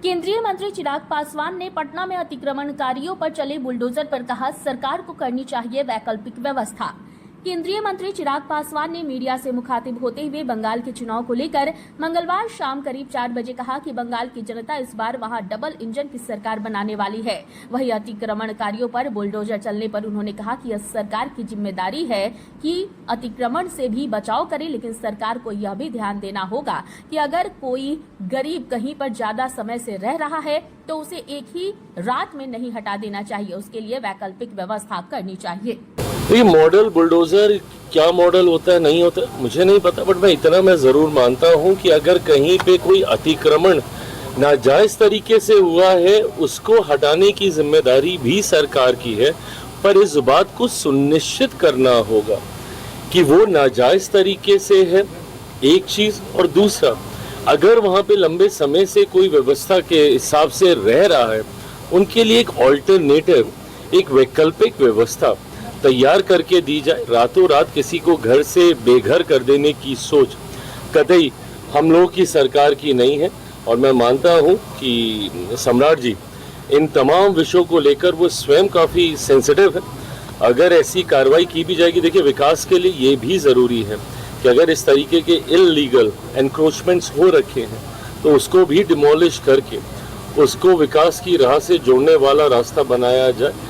केंद्रीय मंत्री चिराग पासवान ने पटना में अतिक्रमणकारियों पर चले बुलडोजर पर कहा, सरकार को करनी चाहिए वैकल्पिक व्यवस्था। केंद्रीय मंत्री चिराग पासवान ने मीडिया से मुखातिब होते हुए बंगाल के चुनाव को लेकर मंगलवार शाम करीब 4 बजे कहा कि बंगाल की जनता इस बार वहां डबल इंजन की सरकार बनाने वाली है। वहीं अतिक्रमणकारियों पर बुलडोजर चलने पर उन्होंने कहा कि इस सरकार की जिम्मेदारी है कि अतिक्रमण से भी बचाव करे, लेकिन सरकार को यह भी ध्यान देना होगा कि अगर कोई गरीब कहीं पर ज्यादा समय से रह रहा है तो उसे एक ही रात में नहीं हटा देना चाहिए, उसके लिए वैकल्पिक व्यवस्था करनी चाहिए। ये मॉडल बुलडोजर क्या मॉडल होता है नहीं होता मुझे नहीं पता, बट मैं जरूर मानता हूं कि अगर कहीं पे कोई अतिक्रमण नाजायज तरीके से हुआ है उसको हटाने की जिम्मेदारी भी सरकार की है, पर इस बात को सुनिश्चित करना होगा कि वो नाजायज तरीके से है, एक चीज। और दूसरा, अगर वहां पे लंबे समय से कोई व्यवस्था के हिसाब से रह रहा है, उनके लिए एक ऑल्टरनेटिव, एक वैकल्पिक व्यवस्था तैयार करके दी जाए। रातों रात किसी को घर से बेघर कर देने की सोच कतई हम लोगों की सरकार की नहीं है। और मैं मानता हूं कि सम्राट जी इन तमाम विषयों को लेकर वो स्वयं काफ़ी सेंसिटिव है। अगर ऐसी कार्रवाई की भी जाएगी, देखिए विकास के लिए ये भी ज़रूरी है कि अगर इस तरीके के इल्लीगल एनक्रोचमेंट्स हो रखे हैं तो उसको भी डिमोलिश करके उसको विकास की राह से जोड़ने वाला रास्ता बनाया जाए।